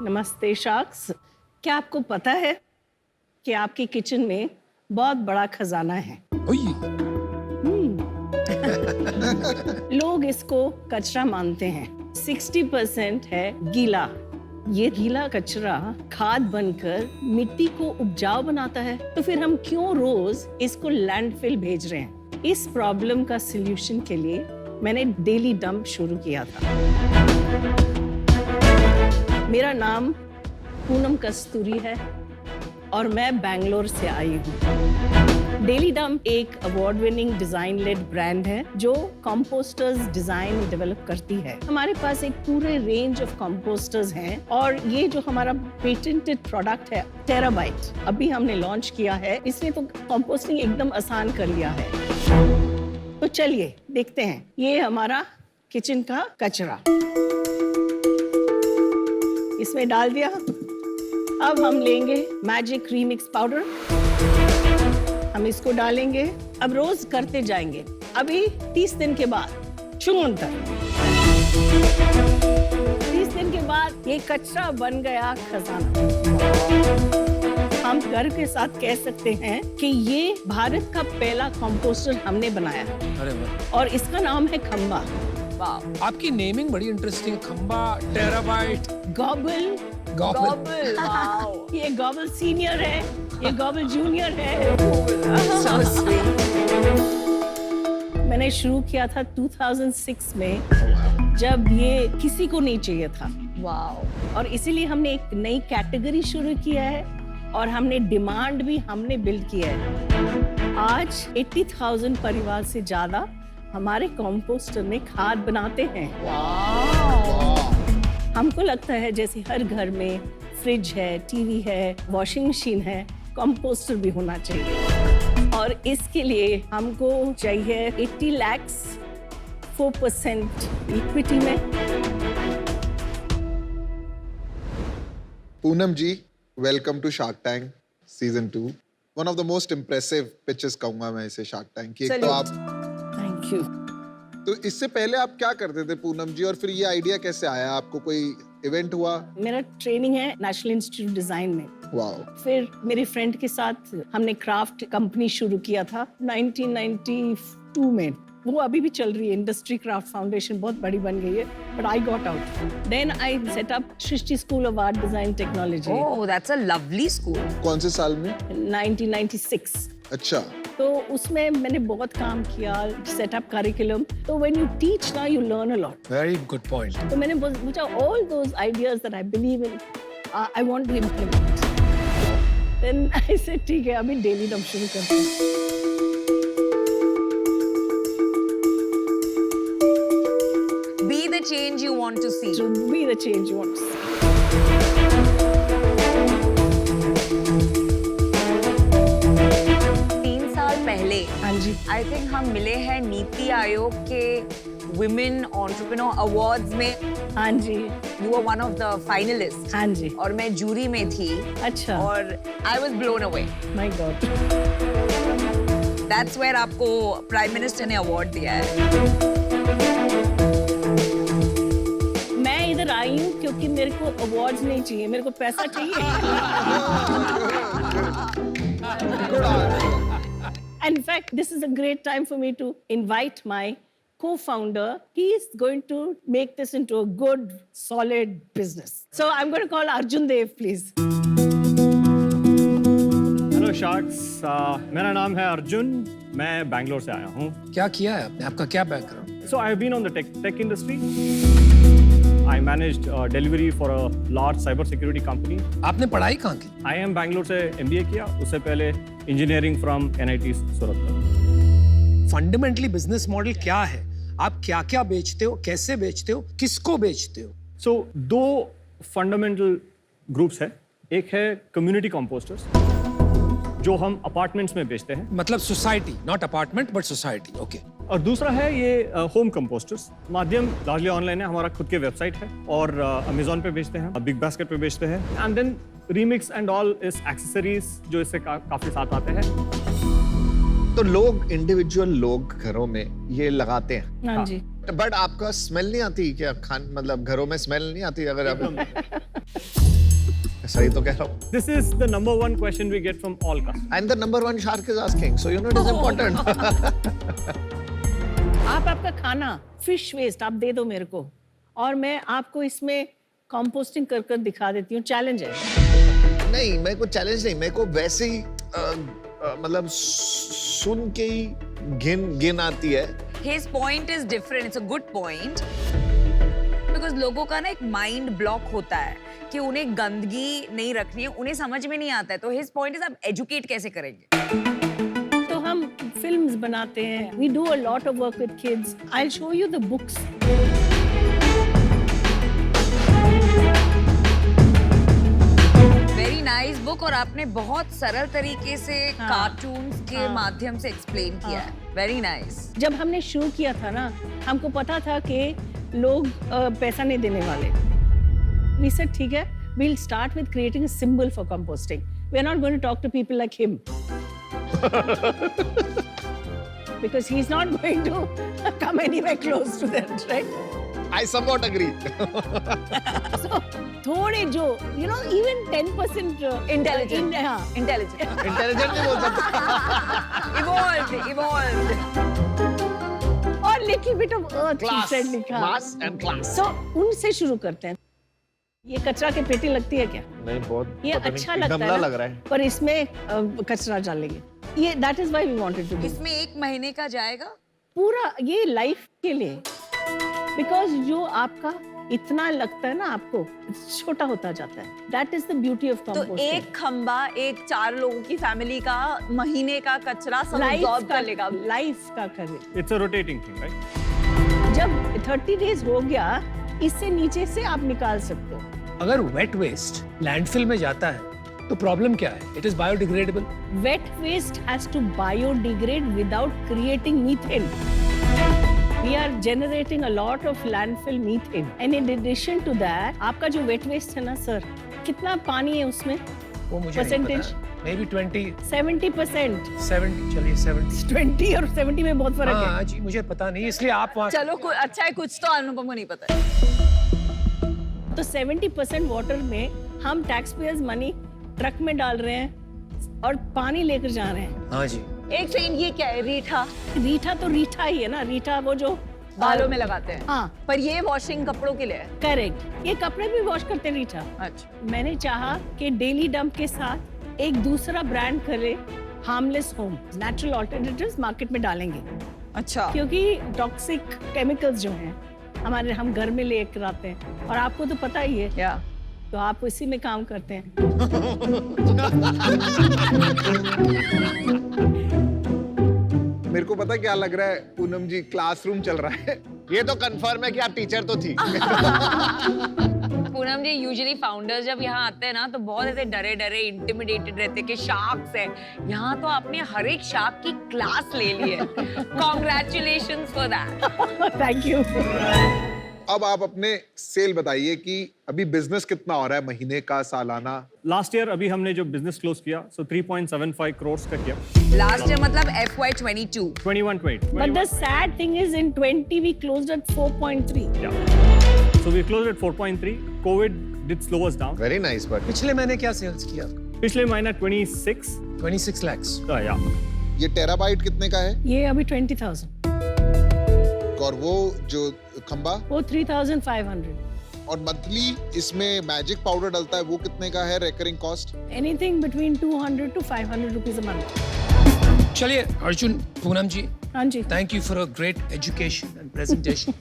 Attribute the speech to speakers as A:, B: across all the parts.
A: नमस्ते शार्क्स। क्या आपको पता है कि आपकी किचन में बहुत बड़ा खजाना है? लोग इसको कचरा मानते हैं। 60% है गीला। ये गीला कचरा खाद बनकर मिट्टी को उपजाऊ बनाता है। तो फिर हम क्यों रोज इसको लैंडफिल भेज रहे हैं? इस प्रॉब्लम का सलूशन के लिए मैंने डेली डंप शुरू किया था। मेरा नाम पूनम कस्तूरी है और मैं बैंगलोर से आई हूँ। डेली डंप एक award winning design led brand है जो कंपोस्टर्स डिजाइन डेवलप करती है। हमारे पास एक पूरे रेंज ऑफ कंपोस्टर्स हैं और ये जो हमारा पेटेंटेड प्रोडक्ट है टेराबाइट अभी हमने लॉन्च किया है। इसने तो कंपोस्टिंग एकदम आसान कर लिया है। तो चलिए देखते हैं। ये हमारा किचन का कचरा इसमें डाल दिया। अब हम लेंगे मैजिक रीमिक्स पाउडर, हम इसको डालेंगे। अब रोज करते जाएंगे। अभी 30 दिन के बाद चुनकर 30 दिन के बाद ये कचरा बन गया खजाना। हम गर्व के साथ कह सकते हैं कि ये भारत का पहला कंपोस्टर हमने बनाया है।
B: अरे वाह।
A: और इसका नाम है खंबा।
B: आपकी नेमिंग बड़ी इंटरेस्टिंग है। खंबा, टेराबाइट,
A: गॉबल।
B: गॉबल।
A: ये गॉबल सीनियर है, ये गॉबल जूनियर है।
C: So sweet.
A: मैंने शुरू किया था 2006 में, जब ये किसी को नहीं चाहिए था।
C: Wow.
A: और इसीलिए हमने एक नई कैटेगरी शुरू किया है और हमने डिमांड भी हमने बिल्ड किया है। आज 80,000 परिवार से ज्यादा हमारे कंपोस्टर में खाद बनाते हैं। हमको लगता है जैसे हर घर में फ्रिज है, टीवी है, वॉशिंग मशीन है, कंपोस्टर भी होना चाहिए। और इसके लिए हमको चाहिए 80 लाख 4% इक्विटी में।
D: Poonam ji, welcome to Shark Tank season 2। One of the most impressive pitches कहूंगा मैं इसे शार्क टैंक की। एक तो आप,
A: थैंक यू।
D: तो इससे पहले आप क्या करते थे पूनम जी, और फिर ये आइडिया कैसे आया आपको? कोई इवेंट हुआ?
A: मेरा ट्रेनिंग है नेशनल इंस्टीट्यूट डिजाइन में।
D: वाओ।
A: फिर मेरे फ्रेंड के साथ हमने क्राफ्ट कंपनी शुरू किया था 1992 में। वो अभी भी चल रही है। इंडस्ट्री क्राफ्ट फाउंडेशन बहुत बड़ी बन गई है, but I got out. Then I set up Srishti School of Art Design Technology.
C: Oh, that's a lovely school.
D: कौन से साल में?
A: 1996।
D: अच्छा।
A: तो उसमें मैंने बहुत काम किया, सेटअप करिकुलम। तो व्हेन यू टीच ना you learn a lot.
B: Very good point.
A: तो मैंने सोचा all those ideas that I believe in I want to implement. Then I said ठीक है, अभी डेली डंप शुरू करते हैं।
C: Be the change you want to see.
A: To be the change you want to see.
C: 3 साल पहले
A: हाँ जी।
C: I think हम मिले हैं नीति आयोग के Women Entrepreneur Awards में।
A: हाँ जी।
C: You were one of the finalists.
A: हाँ जी।
C: और मैं जूरी में थी।
A: अच्छा।
C: और I was blown away.
A: My God.
C: That's where आपको प्राइम मिनिस्टर ने अवार्ड दिया है।
A: मैं इधर आई हूँ क्योंकि मेरे को अवार्ड्स नहीं चाहिए, मेरे को पैसा चाहिए। In fact, this is a great time for me to invite my co-founder. He is going to make this into a good, solid business. So I'm going to call Arjun Dev, please.
E: Hello sharks, मेरा नाम है अर्जुन। मैं बैंगलोर से आया हूँ।
B: क्या किया है आपने? आपका क्या background?
E: So I've been on the tech industry. I managed delivery for a large cyber security company.
B: आपने पढ़ाई कहाँ की?
E: IIM बैंगलोर से MBA किया। उससे पहले engineering from NIT Surat.
B: Fundamentally business model क्या है? आप क्या क्या बेचते हो, कैसे बेचते हो, किसको बेचते हो?
E: So दो फंडामेंटल ग्रुप्स है। एक है कम्युनिटी कंपोस्टर्स जो हम अपार्टमेंट्स में बेचते हैं।
B: मतलब society, not apartment but society. Okay.
E: और दूसरा है ये होम कंपोस्टर्स। माध्यम लार्जली ऑनलाइन है, हमारा खुद के वेबसाइट है और अमेजोन पे बेचते हैं, बिग बास्केट पे बेचते हैं। And then remix and all इस एक्सेसरीज जो इससे काफी साथ आते हैं।
D: तो लोग, इंडिविजुअल लोग घरों में ये लगाते हैं।
A: हाँ जी।
D: बट आपका स्मेल नहीं आती क्या? मतलब घरों में स्मेल नहीं आती अगर आप
F: सही तो कह रहा हूँ.
E: This is the number one question we get from all customers.
F: And the number one shark is asking, so you know it is important.
A: आप आपका खाना फिश वेस्ट आप दे दो मेरे को और मैं आपको इसमें कंपोस्टिंग कर कर दिखा देती हूँ. चैलेंज है.
F: नहीं, मेरे को चैलेंज नहीं, मेरे को वैसे ही मतलब सुन के ही घिन आती है.
C: His point is different. It's a good point. Because लोगों का ना एक माइंड ब्लॉक होता है कि उन्हें गंदगी नहीं रखनी है, उन्हें समझ में नहीं आता है. तो his point is आप एजुकेट कैसे करेंगे?
A: तो हम फिल्म्स बनाते हैं. We do a lot of work with kids. I'll show you the books.
C: Very nice book और आपने बहुत सरल तरीके से
A: हाँ.
C: कार्टून्स के
A: हाँ.
C: माध्यम से एक्सप्लेन किया है. Very nice.
A: जब हमने शुरू किया था ना, हमको पता था कि लोग पैसा नहीं देने वाले. We said ठीक है, we'll start with creating a symbol for composting. We are not going to talk to people like him. Because he's not going to come anywhere close to that, right?
F: I somewhat agree.
A: So, थोड़े जो, you know, even 10%
C: Intelligent.
A: हाँ.
C: Intelligent.
F: Intelligent नहीं बोल सकते.
C: Evolved.
A: और little bit of earth
F: Class,
A: said लिखा.
F: mass and class.
A: So, उनसे शुरू करते हैं. ये कचरा की पेटी लगती है क्या?
F: नहीं, बहुत
A: ये
F: पता नहीं,
A: अच्छा लगता
F: गमला
A: है ना?
F: लग रहा है.
A: पर इसमें कचरा डालेंगे. ये that is why we wanted to do.
C: इसमें एक महीने का जाएगा.
A: पूरा ये लाइफ के लिए. Because जो आपका इतना लगता है ना आपको, छोटा होता जाता है. That is the beauty of
C: तो
A: composting.
C: एक खंबा एक 4 लोगों की फैमिली का महीने का कचरा सब
A: लाइफ
C: absorb कर लेगा.
A: लाइफ का करे.
E: It's a rotating thing, right?
A: जब 30 days हो गया, इससे नीचे से आप निकाल सकते हो.
B: अगर वेट वेस्ट लैंडफिल में जाता है तो प्रॉब्लम क्या है? It is biodegradable.
A: Wet waste has to biodegrade without creating methane. We are generating a lot of landfill methane. And in addition to that, आपका जो wet waste है ना सर, कितना पानी है उसमें?
B: वो मुझे
A: Percentage?
B: May be 20
A: 70%.
B: 70 चलिए 70.
A: 20 और 70 में बहुत फर्क है.
B: हाँ जी, मुझे पता नहीं, इसलिए आप वहाँ
C: चलो अच्छा है, कुछ तो अनुपम को नहीं पता है.
A: तो 70% वाटर में हम टैक्स पेयर्स मनी ट्रक में डाल रहे हैं और पानी लेकर जा रहे हैं.
B: हाँ जी.
C: एक सेकंड, ये क्या है? रीठा.
A: रीठा तो रीठा ही है ना. रीठा वो जो
C: बालों में लगाते हैं.
A: हाँ.
C: पर ये वॉशिंग कपड़ों के लिए है.
A: करेक्ट. ये कपड़े भी वॉश करते हैं रीठा.
C: अच्छा.
A: मैंने चाहा कि डेली डंप के साथ एक दूसरा ब्रांड करे, harmless home. Natural alternatives market में डालेंगे
C: अच्छा.
A: क्योंकि टॉक्सिक केमिकल्स जो हैं हम घर में लेकर आते हैं और आपको तो पता ही है.
C: या
A: तो आप इसी में काम करते हैं.
D: मेरे को पता क्या लग रहा है पूनम जी, क्लासरूम चल रहा है.
F: ये तो कंफर्म है कि आप टीचर तो थी.
C: पूनम जी, यूजुअली फाउंडर्स जब यहाँ आते हैं ना तो बहुत ऐसे डरे इंटिमिडेटेड रहते हैं कि शार्क्स है. यहाँ तो आपने हर एक शार्क की क्लास ले ली है. Congratulations for that.
A: Thank you.
D: अब आप अपने सेल बताइए कि अभी बिजनेस कितना हो रहा है महीने का, सालाना?
E: Last year अभी हमने जो business close किया, so 3.75 crores का किया.
C: लास्ट ईयर मतलब FY22.
E: 21-20.
A: But the sad thing is in 20 we closed at 4.3.
E: Yeah. So we closed at 4.3. COVID did slow us down.
F: Very nice, but
B: पिछले महीने क्या सेल्स किया?
E: पिछले महीना 26.
B: 26 lakhs.
E: Yeah.
D: ये टेराबाइट कितने का है?
A: ये अभी 20,000.
D: और वो जो खंबा
A: वो 3,500.
D: और मंथली इसमें मैजिक पाउडर डलता है, वो कितने का है recurring cost?
A: Anything between 200 to 500 rupees a month.
B: चलिए अर्जुन, पूनम जी,
A: हाँ जी.
B: Thank you for a great education and presentation.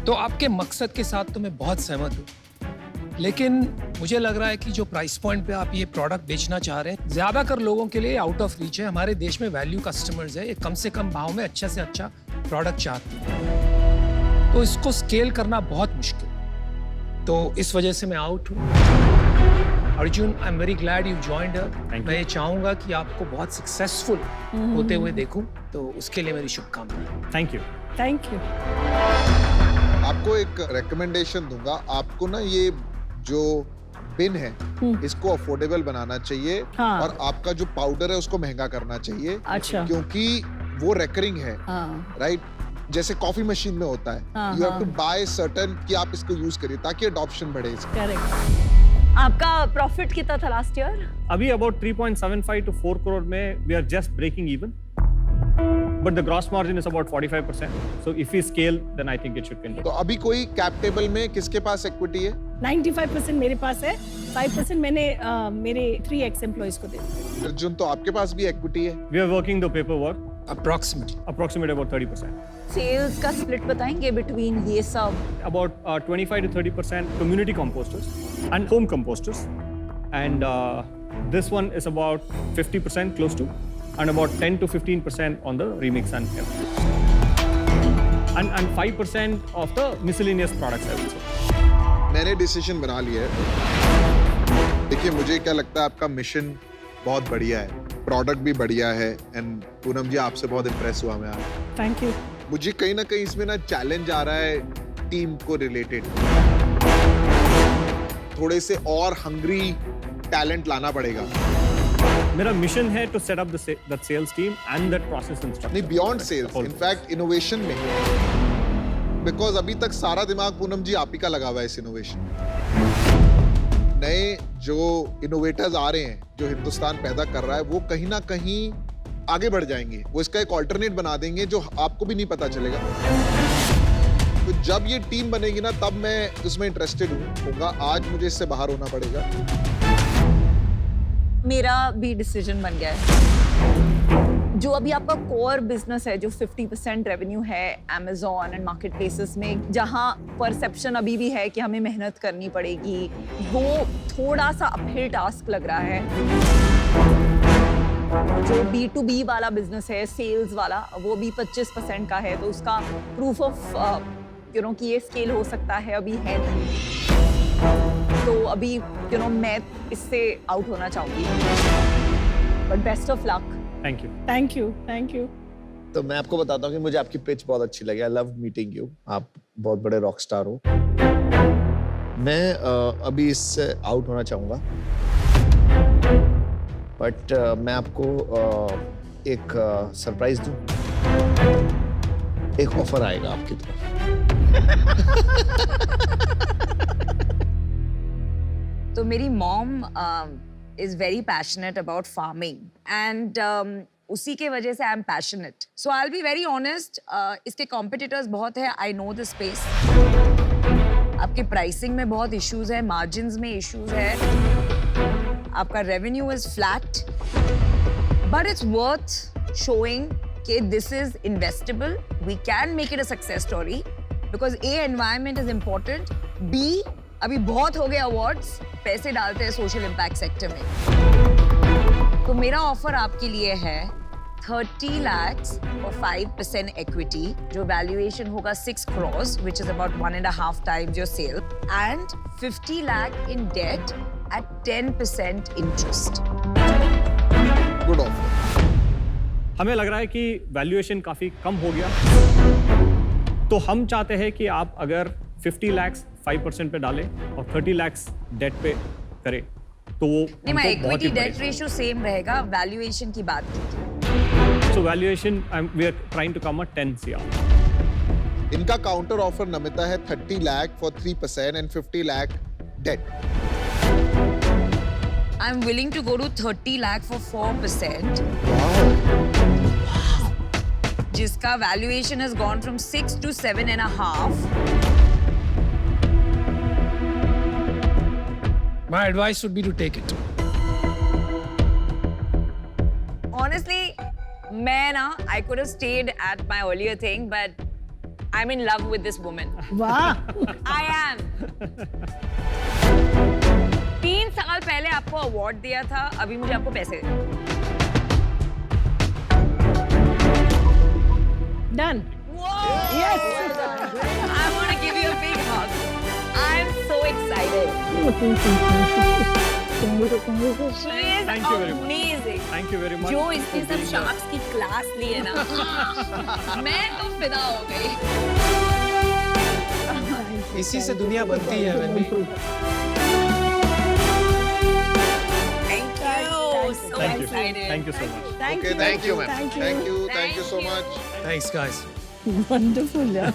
B: तो आपके मकसद के साथ तो मैं बहुत सहमत हूँ, लेकिन मुझे लग रहा है कि जो प्राइस पॉइंट पे आप ये प्रोडक्ट बेचना चाह रहे हैं, ज्यादातर लोगों के लिए आउट ऑफ रीच है. हमारे देश में वैल्यू कस्टमर्स है, ये कम से कम भाव में अच्छा से अच्छा प्रोडक्ट चाहते हैं. तो इसको स्केल करना बहुत मुश्किल, तो इस वजह से मैं आउट हूँ. Arjun, I am very glad you joined us. मैं ये चाहूंगा कि आपको बहुत सक्सेसफुल होते हुए देखूं, तो उसके लिए मेरी शुभकामनाएं.
E: Thank you.
A: Thank you.
D: आपको एक रिकमेंडेशन दूंगा. आपको ना ये जो बिन है इसको अफोर्डेबल बनाना चाहिए.
A: हाँ.
D: और आपका जो पाउडर है उसको महंगा करना चाहिए.
A: अच्छा.
D: क्योंकि वो रेकरिंग है.
A: हाँ.
D: राइट. जैसे कॉफी मशीन में होता है,
A: हाँ,
D: यू हैव
A: हाँ.
D: टू बाय सर्टेन कि आप इसको यूज करिए ताकि अडॉप्शन बढ़े इसका.
A: Correct.
C: आपका प्रॉफिट कितना था लास्ट ईयर?
E: अभी about 3.75 to 4 crore में we are just breaking even. But the gross margin is about 45%. So if we scale, then I think it should continue.
D: तो अभी कोई कैप टेबल में किसके पास इक्विटी है?
A: 95% मेरे पास है, 5% मैंने मेरे 3x एम्प्लॉइज को दे दिया।
D: अर्जुन, तो आपके पास भी इक्विटी है?
E: We are working the paperwork,
B: approximately
E: approximately about 30%.
C: Sales का स्प्लिट बताएंगे बिटवीन ये सब?
E: About 25 to 30% community composters and home composters. And this one is about 50% close to, and about 10 to 15% on the remix and everything. And 5% of the miscellaneous products I would say.
D: मैंने decision बना लिया है। देखिए, मुझे क्या लगता है, आपका मिशन बहुत बढ़िया है, प्रोडक्ट भी बढ़िया है, एंड पूनम जी आपसे बहुत इम्प्रेस हुआ मैं आज।
A: Thank you.
D: मुझे कहीं ना कहीं इसमें ना चैलेंज आ रहा है टीम को रिलेटेड, थोड़े से और हंग्री टैलेंट लाना पड़ेगा।
E: मेरा मिशन है to set up that sales team and that process and structure.
D: नहीं, बियॉन्ड सेल्स, इनफैक्ट इनोवेशन में, बिकॉज अभी तक सारा दिमाग पूनम जी आप ही का लगा हुआ है इस इनोवेशन में। नए जो इनोवेटर्स आ रहे हैं, जो हिंदुस्तान पैदा कर रहा है, वो कहीं ना कहीं आगे बढ़ जाएंगे, वो इसका एक ऑल्टरनेट बना देंगे जो आपको भी नहीं पता चलेगा। तो जब ये टीम बनेगी ना, तब मैं इसमें इंटरेस्टेड होऊंगा। आज मुझे इससे बाहर होना पड़ेगा।
C: मेरा भी डिसीजन बन गया है। जो अभी आपका कोर बिजनेस है, जो 50% रेवेन्यू है Amazon एंड मार्केट प्लेसेस में, जहां परसेप्शन अभी भी है कि हमें मेहनत करनी पड़ेगी, वो थोड़ा सा अपहिल टास्क लग रहा है। जो B2B वाला बिजनेस है, सेल्स वाला, वो भी 25% का है, तो उसका प्रूफ ऑफ कि ये स्केल हो सकता है अभी है नहीं। तो अभी मैं इससे आउट होना चाहूंगी। But best of luck.
E: Thank you.
A: Thank you, thank you.
F: तो मैं आपको बताता हूँ कि मुझे आपकी पिच बहुत अच्छी लगी। I love meeting you. आप बहुत बड़े रॉक स्टार हो। मैं अभी इससे आउट होना चाहूंगा, बट मैं आपको एक सरप्राइज दूं। एक ऑफर आएगा आपकी तरफ।
C: तो मेरी mom is very passionate about farming and उसी के वजह से I am passionate. So I will be very honest, इसके कॉम्पिटिटर्स बहुत है, आई नो द स्पेस। आपके प्राइसिंग में बहुत इश्यूज है, मार्जिन्स में इश्यूज है, आपका revenue is flat, but it's worth showing कि this is investable, we can make it a success story, because A, environment is important, B, अभी बहुत हो गए अवार्ड्स, पैसे डालते हैं सोशल इम्पैक्ट सेक्टर में। तो मेरा ऑफर आपके लिए है 30 lakhs for 5% equity, जो वैल्यूएशन होगा 6 crores, which is about 1.5 times your sale, and 50 lakh in debt at 10% interest.
D: Good offer.
E: हमें लग रहा है कि वैल्यूएशन काफी कम हो गया, तो हम चाहते हैं कि आप अगर 50 lakhs 5% पे डालें और 30 lakhs डेट पे करें, तो वो
C: नहीं, मैं इक्विटी डेट रेशियो सेम रहेगा, वैल्यूएशन की बात कीजिए।
E: So valuation we are trying to come at 10 CR.
D: इनका काउंटर ऑफर नमिता है 30 lakh for 3% and 50 lakh debt.
C: I'm willing to go to 30 lakh for 4%. जिसका valuation has gone from 6 to 7.5.
B: My advice would be to take it.
C: Honestly, मैं ना, I could have stayed at my earlier thing, but I'm in love with this woman.
A: वाह।
C: I am. 3 साल पहले आपको award दिया था, अभी मुझे आपको पैसे
A: done.
C: Yes. I want to give you a big hug. I'm so excited. She is
E: Thank you very much.
C: amazing.
E: Thank you very much.
C: जो इसने सब शार्क्स की क्लास ली है ना, मैं तो फिदा हो गई।
B: इसी से दुनिया बनती है वैन्वी।
C: Thank you. So
E: Thank you.
C: excited.
E: Thank you so much.
D: Okay, thank you, ma'am.
A: Thank you.
D: Thank you so much.
B: Thanks, guys.
A: Wonderful, yeah.